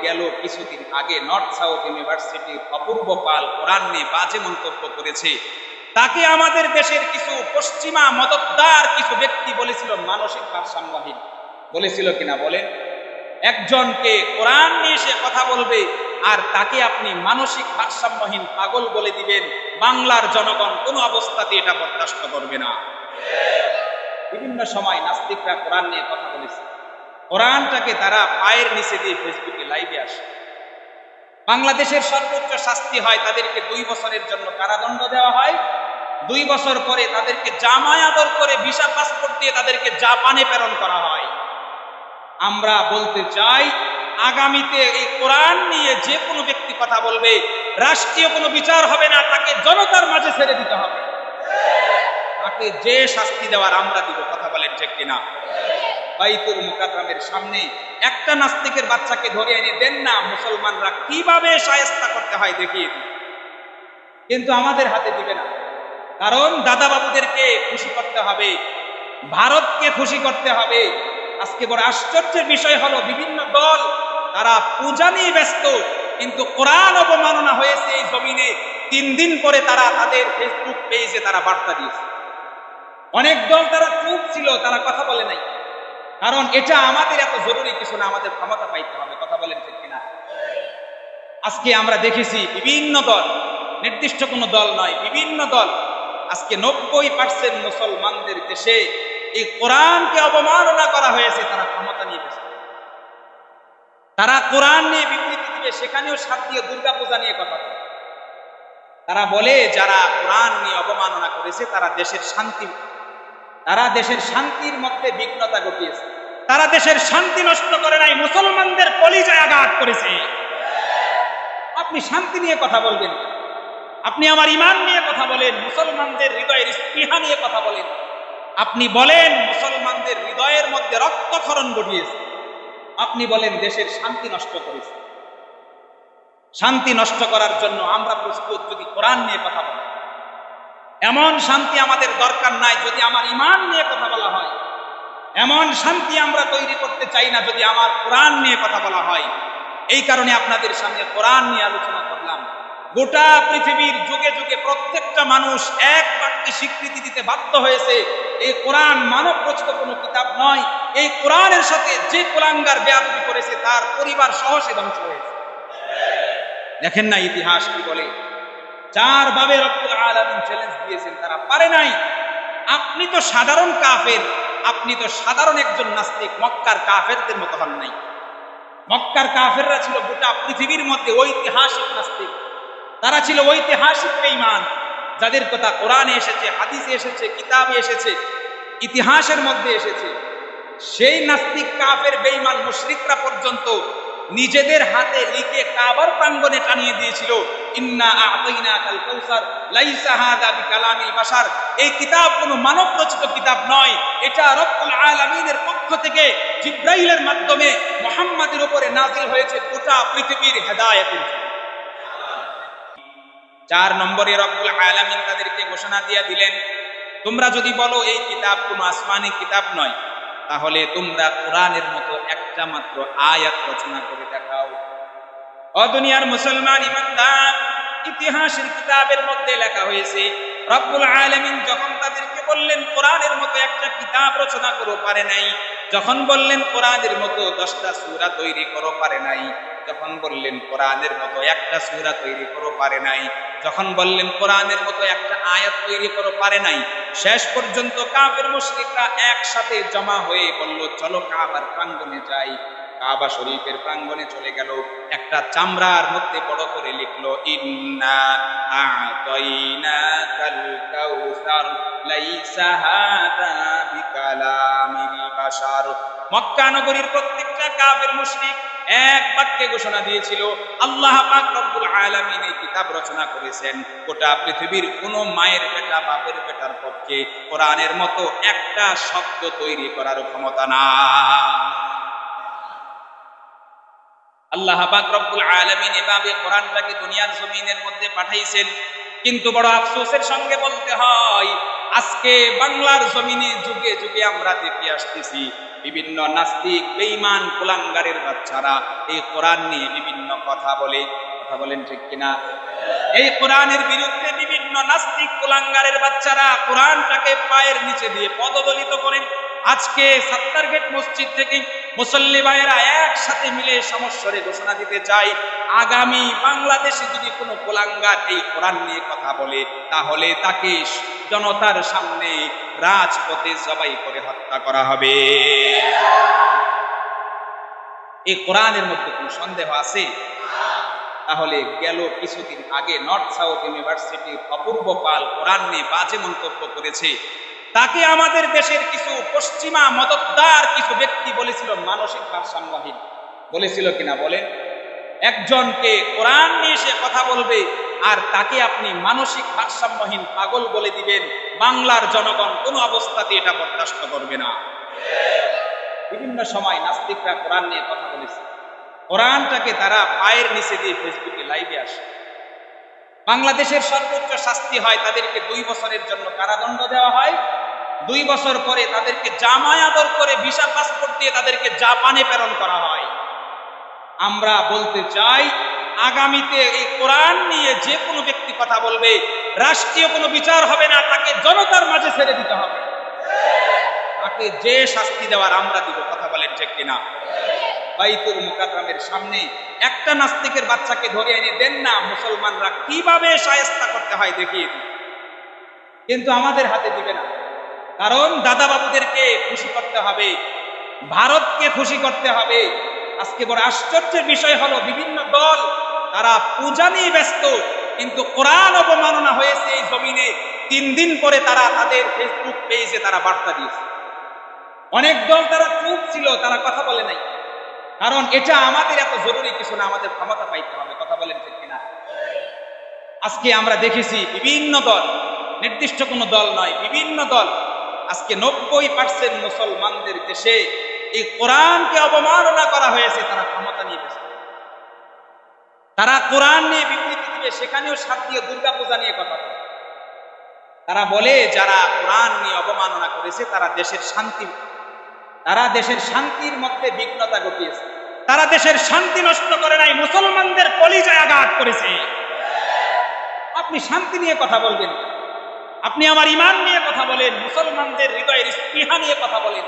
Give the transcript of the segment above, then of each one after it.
গেল কিছুদিন আগে নর্থ সাউথ ইউনিভার্সিটির অপূর্ব পাল কোরআন নিয়ে বাজে মন্তব্য করেছে। তাকে আমাদের দেশের কিছু পশ্চিমা মদতদার কিছু ব্যক্তি বলেছিল মানসিক ভারসাম্যহীন। বলেছিল কিনা বলেন? একজনকে কোরআন নিয়ে সে কথা বলবে আর তাকে আপনি মানসিক ভারসাম্যহীন পাগল বলে দিবেন, বাংলার জনগণ কোনো অবস্থাতে এটা বরদাস্ত করবে না। বিভিন্ন সময় নাস্তিকরা কোরআন নিয়ে কথা বলেছে, কোরআনটাকে তারা পায়ের নিচে দিয়ে ফেসবুকে লাইভে আসে। বাংলাদেশের সর্বোচ্চ শাস্তি হয় তাদেরকে 2 বছরের জন্য কারাদণ্ড দেওয়া হয়, 2 বছর পরে তাদেরকে জামায় আদর করে ভিসা পাসপোর্ট দিয়ে তাদেরকে জাপানে প্রেরণ করা হয়। আমরা বলতে চাই, আগামীতে এই কোরআন নিয়ে যে কোনো ব্যক্তি কথা বলবে, রাষ্ট্রীয় কোনো বিচার হবে না, তাকে জনতার মাঝে ছেড়ে দিতে হবে। তাকে যে শাস্তি দেওয়ার আমরা দিব। কথা বলেন ঠিক কিনা? বাইতুল মুকাররমের সামনে একটা নাস্তিকের বাচ্চাকে ধরে এনে দেন না, মুসলমানরা কিভাবে শায়েস্তা করতে হয় দেখিয়ে দিন, কিন্তু আমাদের হাতে দিবে না। কারণ দাদা বাবুদেরকে খুশি করতে হবে, ভারতকে খুশি করতে হবে। আজকে বড় আশ্চর্যের বিষয় হলো বিভিন্ন দল তারা পূজা নিয়ে ব্যস্ত, কিন্তু কোরআন অবমাননা হয়েছে এই জমিনে 3 দিন পরে তারা তাদের ফেসবুক পেজে তারা বার্তা দিয়েছে। অনেক দল তারা চুপ ছিল, তারা কথা বলে নাই, কারণ এটা আমাদের এত জরুরি কিছু না, আমাদের ক্ষমতা পাইতে হবে। কথা বলেন ঠিক কিনা? আজকে আমরা দেখেছি বিভিন্ন দল, নির্দিষ্ট কোনো দল নয়, বিভিন্ন দল আজকে 90% মুসলমানদের দেশে এই কোরআনকে অবমাননা করা হয়েছে, তারা ক্ষমতা নিয়ে ব্যস্ত। তারা কোরআন নিয়ে বিবৃতি দিবে, সেখানেও সাথ দিয়ে দুর্গা পূজা নিয়ে কথা বলে। তারা বলে যারা কোরআন নিয়ে অবমাননা করেছে তারা দেশের শান্তির মধ্যে বিঘ্নতা ঘটিয়েছে। তারা দেশের শান্তি নষ্ট করে নাই, মুসলমানদের কলিজায় আঘাত করেছে। আপনি শান্তি নিয়ে কথা বলবেন, আপনি আমার ঈমান নিয়ে কথা বলেন, মুসলমানদের হৃদয়ের স্পৃহা নিয়ে কথা বলেন। আপনি বলেন মুসলমানদের হৃদয়ের মধ্যে রক্তক্ষরণ ঘটিয়েছে, আপনি বলেন দেশের শান্তি নষ্ট করেছে। শান্তি নষ্ট করার জন্য আমরা প্রস্তুত যদি কোরআন নিয়ে কথা বলি। এমন শান্তি আমাদের দরকার নাই যদি আমার ঈমান নিয়ে কথা বলা হয়। এমন শান্তি আমরা তৈরি করতে চাই না যদি আমার কোরআন নিয়ে কথা বলা হয়। এই কারণে আপনাদের সামনে কোরআন নিয়ে আলোচনা করলাম। গোটা পৃথিবীর যুগে যুগে প্রত্যেকটা মানুষ এক বাক্যে স্বীকৃতি দিতে বাধ্য হয়েছে, এই কোরআন মানব রচিত কোনো কিতাব নয়। এই কোরআনের সাথে যে কুলাঙ্গার বেয়াদবি করেছে তার পরিবার সহ সে ধ্বংস হয়েছে। দেখেন না ইতিহাস কি বলে? 4 ভাবে রব্বুল আলামিন চ্যালেঞ্জ দিয়েছেন, তারা পারে নাই। আপনি তো সাধারণ কাফের, আপনি তো সাধারণ একজন নাস্তিক, মক্কার কাফেরদের মতো হন নাই। মক্কার কাফেররা ছিল গোটা পৃথিবীর মধ্যে ঐতিহাসিক নাস্তিক, তারা ছিল ঐতিহাসিক বেঈমান, যাদের কথা কোরআনে এসেছে, হাদিসে এসেছে, কিতাবে এসেছে, ইতিহাসের মধ্যে এসেছে। সেই নাস্তিক কাফের বেঈমান মুশরিকরা পর্যন্ত নিজেদের হাতে লিখে কাবার প্রাঙ্গণে টানিয়ে দিয়েছিল, ইন্না আ'তাইনাকাল কাউসার লাইসা হাযা বিকালামিল বাশার। এই কিতাব কোনো মানব রচিত কিতাব নয়, এটা রব্বুল আলামিনের পক্ষ থেকে জিবরাইলের মাধ্যমে মুহাম্মাদের উপরে নাযিল হয়েছে গোটা পৃথিবীর হেদায়েতের জন্য। 4 নম্বরে রব্বুল আলামিন তাদেরকে ঘোষণা দিয়ে দিলেন, তোমরা যদি বলো এই কিতাব কোনো আসমানি কিতাব নয়, তাহলে তোমরা কোরআনের মতো একটা মাত্র আয়াত রচনা করে দেখাও। ও দুনিয়ার মুসলমান ইমানদার, ইতিহাসের কিতাবের মধ্যে লেখা হয়েছে রব্বুল আলামিন যখন তাদেরকে বললেন কোরআনের মতো একটা কিতাব রচনা করো, পারে নাই। যখন বললেন কোরআনের মতো 10টা সূরা তৈরি করো, পারে নাই। যখন বললেন কোরআনের মতো একটা সূরা তৈরি করো, পারে নাই। যখন বললেন কোরআনের মতো একটা আয়াত তৈরি করো, পারে নাই। শেষ পর্যন্ত কাফের মুশরিকরা একসাথে জমা হয়ে বলল, চলো কাবার প্রাঙ্গণে যাই। কাবা শরীফের প্রাঙ্গণে চলে গেল। একটা চামড়ার মধ্যে বড় করে লিখলো, ইন্না আ'তাইনাকাল কাউসার লাইসা হাযা বিকালামিল বাশার। মক্কা নগরীর প্রত্যেকটা কাফের মুশরিক এক বাক্যে ঘোষণা দিয়েছিল, আল্লাহ পাক রব্বুল আলামিন এই কিতাব রচনা করেছেন। গোটা পৃথিবীর কোন মায়ের বেটা বাপের বেটার পক্ষে কোরআনের মতো একটা শব্দ তৈরি করার ক্ষমতা না। আল্লাহ পাক রব্বুল আলামিন এভাবে কোরআনটাকে দুনিয়ার জমিনের মধ্যে পাঠাইছেন। কিন্তু বড় আফসোসের সঙ্গে বলতে হয়, আজকে বাংলার জমিনে যুগে যুগে আমরা দেখে আসতেছি বিভিন্ন নাস্তিক বেঈমান কুলাঙ্গারের বাচ্চারা এই কোরআন নিয়ে বিভিন্ন কথা বলে। কথা বলেন ঠিক কিনা? এই কোরআনের বিরুদ্ধে বিভিন্ন নাস্তিক কুলাঙ্গারের বাচ্চারা কোরআনটাকে পায়ের নিচে দিয়ে পদদলিত করেন। আজকে সাত্তার গেট মসজিদ থেকে মুসল্লি ভাইয়েরা একসাথে মিলে সমস্বরে ঘোষণা দিতে চাই, আগামী বাংলাদেশে যদি কোনো কুলাঙ্গার এই কোরআন নিয়ে কথা বলে তাহলে তাকে জনতার সামনে রাজপথে জবাই করে হত্যা করা হবে। এই কোরআনের মধ্যে কোনো সন্দেহ আছে? তাহলে গেল কিছুদিন আগে নর্থ সাউথ ইউনিভার্সিটির অপূর্ব পাল কোরআন নিয়ে বাজে মন্তব্য করেছে। তাকে আমাদের দেশের কিছু পশ্চিমা মদতদার কিছু ব্যক্তি বলেছিল মানসিক ভারসাম্যহীন। বলেছিল কিনা বলেন? একজনকে কোরআন নিয়ে সে কথা বলবে আর তাকে আপনি মানসিক ভারসাম্যহীন পাগল বলে দিবেন, বাংলার জনগণ কোনো অবস্থাতে এটা বরদাস্ত করবে না। বিভিন্ন সময় নাস্তিকরা কোরআন নিয়ে কথা বলেছে, কোরআনটাকে তারা পায়ের নিচে দিয়ে ফেসবুকে লাইভে আসে। বাংলাদেশের সর্বোচ্চ শাস্তি হয় তাদেরকে 2 বছরের জন্য কারাদণ্ড দেওয়া হয়। 2 বছর পরে তাদেরকে জামায় আদর করে ভিসা পাসপোর্ট দিয়ে তাদেরকে জাপানে প্রেরণ করা হয়। আমরা বলতে চাই, আগামীতে এই কোরআন নিয়ে যে কোনো ব্যক্তি কথা বলবে রাষ্ট্রীয় কোনো বিচার হবে না, তাকে জনতার মাঝে ছেড়ে দিতে হবে। তাকে যে শাস্তি দেওয়ার আমরা দিব। কথা বলেন ঠিক কিনা? বাইতুল মুকাররমের সামনে একটা নাস্তিকের বাচ্চাকে ধরে এনে দেন না, মুসলমানরা কিভাবে শায়েস্তা করতে হয় দেখিয়ে দিন, কিন্তু আমাদের হাতে দিবে না। কারণ দাদা বাবুদেরকে খুশি করতে হবে, ভারতকে খুশি করতে হবে। আজকে বড় আশ্চর্যের বিষয় হলো বিভিন্ন দল তারা পূজা নিয়ে ব্যস্ত, কিন্তু কোরআন অবমাননা হয়েছে এই জমিনে 3 দিন পরে তারা তাদের ফেসবুক পেজে তারা বার্তা দিয়েছে। অনেক দল তারা চুপ ছিল, তারা কথা বলে নাই, কারণ এটা আমাদের এত জরুরি কিছু না, আমাদের ক্ষমতা পাইতে হবে। কথা বলেন ঠিক কিনা? আজকে আমরা দেখেছি বিভিন্ন দল, নির্দিষ্ট কোনো দল নয়, বিভিন্ন দল আজকে 90% মুসলমানদের দেশে এই কোরআনকে অবমাননা করা হয়েছে, তারা ক্ষমতা নিয়ে ব্যস্ত। তারা কোরআন নিয়ে বিবৃতি দিবে, সেখানেও সাথ দিয়ে দুর্গাপূজা নিয়ে কথা বলে। তারা বলে যারা কোরআন নিয়ে অবমাননা করেছে তারা দেশের শান্তির মধ্যে বিঘ্নতা ঘটিয়েছে। তারা দেশের শান্তি নষ্ট করে নাই, মুসলমানদের কলিজায় আঘাত করেছে। আপনি শান্তি নিয়ে কথা বলবেন, আপনি আমার ঈমান নিয়ে কথা বলেন, মুসলমানদের হৃদয়ের স্পৃহা নিয়ে কথা বলেন।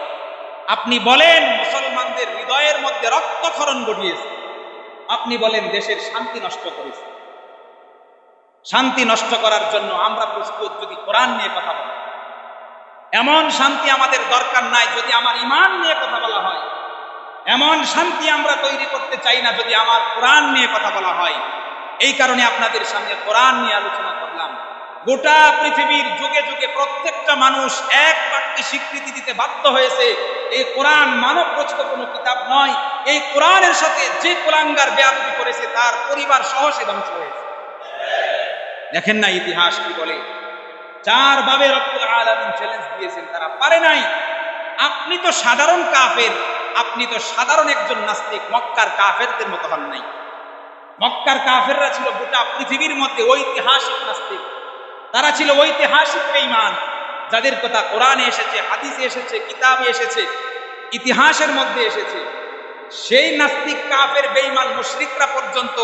আপনি বলেন মুসলমানদের হৃদয়ের মধ্যে রক্তক্ষরণ ঘটিয়েছে, আপনি বলেন দেশের শান্তি নষ্ট করেছে। শান্তি নষ্ট করার জন্য আমরা প্রস্তুত যদি কোরআন নিয়ে কথা বলি। এমন শান্তি আমাদের দরকার নাই যদি আমার ঈমান নিয়ে কথা বলা হয়। এমন শান্তি আমরা তৈরি করতে চাই না যদি আমার কোরআন নিয়ে কথা বলা হয়। এই কারণে আপনাদের সামনে কোরআন নিয়ে আলোচনা করলাম। গোটা পৃথিবীর যুগে যুগে প্রত্যেকটা মানুষ এক বাক্যে স্বীকৃতি দিতে বাধ্য হয়েছে, এই কোরআন মানব রচিত কোনো কিতাব নয়। এই কোরআনের সাথে যে কুলাঙ্গার বেয়াদবি করেছে তার পরিবার সহ সে ধ্বংস হয়েছে। দেখেন না ইতিহাস কি বলে? 4 ভাবে রব্বুল আলামিন চ্যালেঞ্জ দিয়েছেন, তারা পারে নাই। আপনি তো সাধারণ কাফের, আপনি তো সাধারণ একজন নাস্তিক, মক্কার কাফেরদের মতো হন নাই। মক্কার কাফেররা ছিল গোটা পৃথিবীর মধ্যে ঐতিহাসিক নাস্তিক, তারা ছিল ঐতিহাসিক বেঈমান, যাদের কথা কোরআনে এসেছে, হাদিসে এসেছে, কিতাবে এসেছে, ইতিহাসের মধ্যে এসেছে। সেই নাস্তিক কাফের বেঈমান মুশরিকরা পর্যন্ত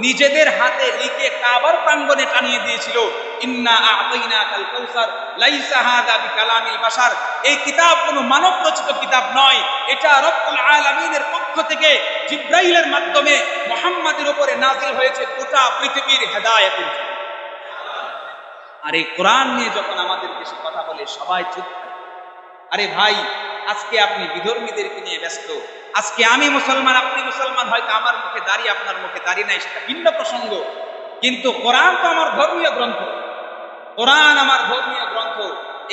নিজেদের হাতে লিখে কাবার প্রাঙ্গণে টানিয়ে দিয়েছিল, ইন্না আ'তাইনাকাল কাউসার লাইসা হাযা বিকালামিল বাশার। এই কিতাব কোনো মানব রচিত কিতাব নয়, এটা রব্বুল আলামিনের পক্ষ থেকে জিবরাইলের মাধ্যমে মুহাম্মাদের উপরে নাযিল হয়েছে গোটা পৃথিবীর হেদায়েতের জন্য। আর এই কোরআন নিয়ে যখন আমাদের দেশে কথা বলে সবাই চুপ থাকে। আরে ভাই, আজকে আপনি বিধর্মীদেরকে নিয়ে ব্যস্ত, আজকে আমি মুসলমান আপনি মুসলমান, হয়তো আমার মুখে দাড়ি আপনার মুখে দাড়ি নাই, সেটা ভিন্ন প্রসঙ্গ, কিন্তু কোরআন তো আমার ধর্মীয় গ্রন্থ। কোরআন আমার ধর্মীয় গ্রন্থ।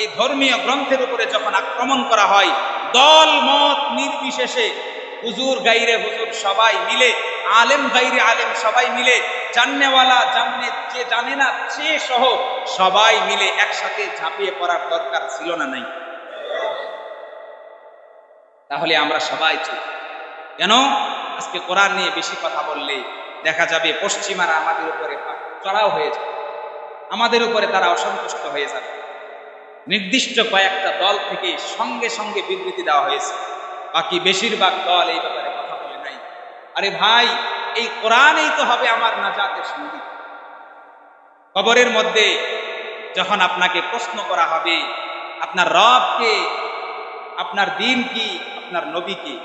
এই ধর্মীয় গ্রন্থের উপরে যখন আক্রমণ করা হয়, দল মত নির্বিশেষে, হুজুর গাইরে হুজুর সবাই মিলে, আলেম গাইরে আলেম সবাই মিলে, জাননেওয়ালা জাননে, যে জানে না সে সহ সবাই মিলে একসাথে ঝাঁপিয়ে পড়ার দরকার ছিল না? নাই? তাহলে আমরা সবাই চুপ কেন? আজকে কোরআন নিয়ে বেশি কথা বললে দেখা যাবে পশ্চিমারা আমাদের উপরে চড়াও হয়ে যাবে, আমাদের উপরে তারা অসন্তুষ্ট হয়ে যাবে। নির্দিষ্ট কয়েকটা দল থেকে সঙ্গে সঙ্গে বিবৃতি দেওয়া হয়েছে, বাকি বেশিরভাগ দল এই ব্যাপারে কথা বলে নাই। আরে ভাই, এই কোরআনই তো হবে আমার নাজাতের সঙ্গী। কবরের মধ্যে যখন আপনাকে প্রশ্ন করা হবে আপনার রবকে, আপনার দিন কি, আপনার নবী কি,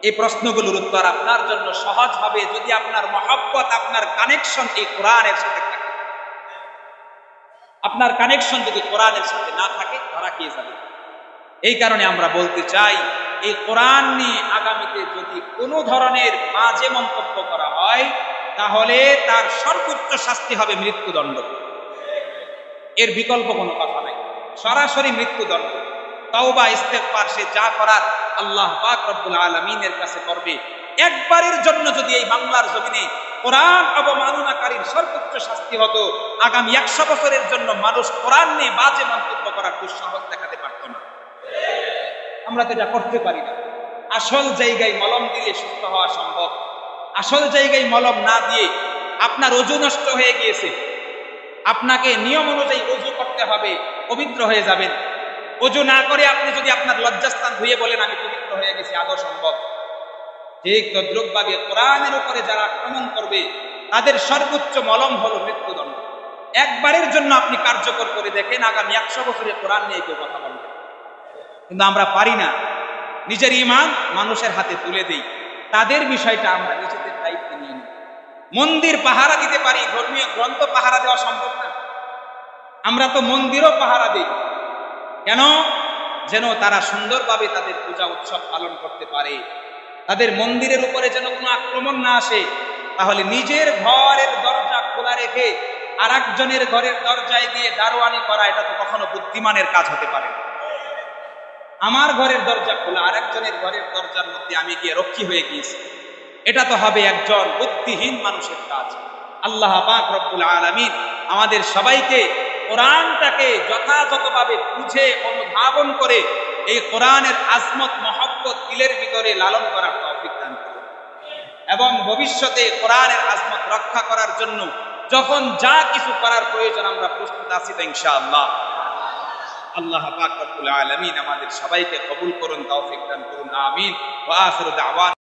এই প্রশ্নগুলোর উত্তর আপনার জন্য সহজ হবে যদি আপনার মহব্বত, আপনার কানেকশন এই কোরআনের সাথে থাকে। আপনার কানেকশন যদি কোরআনের সাথে না থাকে ধরা খেয়ে যাবে। এই কারণে আমরা বলতে চাই, এই কোরআন নিয়ে আগামীতে যদি কোনো ধরনের বাজে মন্তব্য করা হয় তাহলে তার সর্বোচ্চ শাস্তি হবে মৃত্যুদণ্ড। এর বিকল্প কোনো কথা নাই, সরাসরি মৃত্যুদণ্ড। তওবা ইস্তেগফার সে যা করার আল্লাহ পাক রব্বুল আলামিনের কাছে করবে। একবারের জন্য যদি এই বাংলার জমিনে কোরআন অবমাননাকারীর সর্বোচ্চ শাস্তি হতো, আগামী 100 বছরের জন্য মানুষ কোরআন নিয়ে বাজে মন্তব্য করার দুঃসাহস দেখাতে পারত না। আমরা তো এটা করতে পারি না। আসল জায়গায় মলম দিলে সুস্থ হওয়া সম্ভব। আসল জায়গায় মলম না দিয়ে আপনার ওযু নষ্ট হয়ে গিয়েছে, আপনাকে নিয়ম অনুযায়ী ওযু করতে হবে, পবিত্র হয়ে যাবেন। ওযু না করে আপনি যদি আপনার লজ্জাস্থান ধুয়ে বলেন আমি পবিত্র হয়ে গেছি, আদৌ সম্ভব? ঠিক তদ্রুপভাবে কোরআনের উপরে যারা আক্রমণ করবে তাদের সর্বোচ্চ মলম হলো মৃত্যুদণ্ড। একবারের জন্য আপনি কার্যকর করে দেখেন, আগামী 100 বছরে কোরআন নিয়ে কেউ কথা বলবে। কিন্তু আমরা পারি না, নিজের ঈমান মানুষের হাতে তুলে দেই। তাদের বিষয়টা আমরা নিজেদের দায়িত্বে নিয়ে নিই। মন্দির পাহারা দিতে পারি, ধর্মীয় গ্রন্থ পাহারা দেওয়া সম্ভব না। আমরা তো মন্দিরও পাহারা দিই। কেন? যেন তারা সুন্দরভাবে তাদের পূজা উৎসব পালন করতে পারে, তাদের মন্দিরের উপরে যেন কোনো আক্রমণ না আসে। তাহলে নিজের ঘরের দরজা খোলা রেখে আর একজনের ঘরের দরজায় গিয়ে দারোয়ানি করা, এটা তো কখনো বুদ্ধিমানের কাজ হতে পারে না। আমার ঘরের দরজা খোলা, আর একজনের ঘরের দরজার মধ্যে আমি গিয়ে রক্ষী হয়ে গিয়েছি, এটা তো হবে একজন বুদ্ধিহীন মানুষের কাজ। আল্লাহ পাক রব্বুল আলামিন আমাদের সবাইকে কোরআনটাকে যথাযথভাবে বুঝে অনুধাবন করে এই কোরআনের আজমত মহব্বত দিলের ভিতরে লালন করার তৌফিক দান করুন, এবং ভবিষ্যতে কোরআনের আজমত রক্ষা করার জন্য যখন যা কিছু করার প্রয়োজন আমরা প্রস্তুত আছি তো ইনশাআল্লাহ। আল্লাহ পাক রব্বুল আলামিন আমাদের সবাইকে কবুল করুন, তৌফিক দান করুন। আমিন। ওয়া আখিরু দাওয়ানা।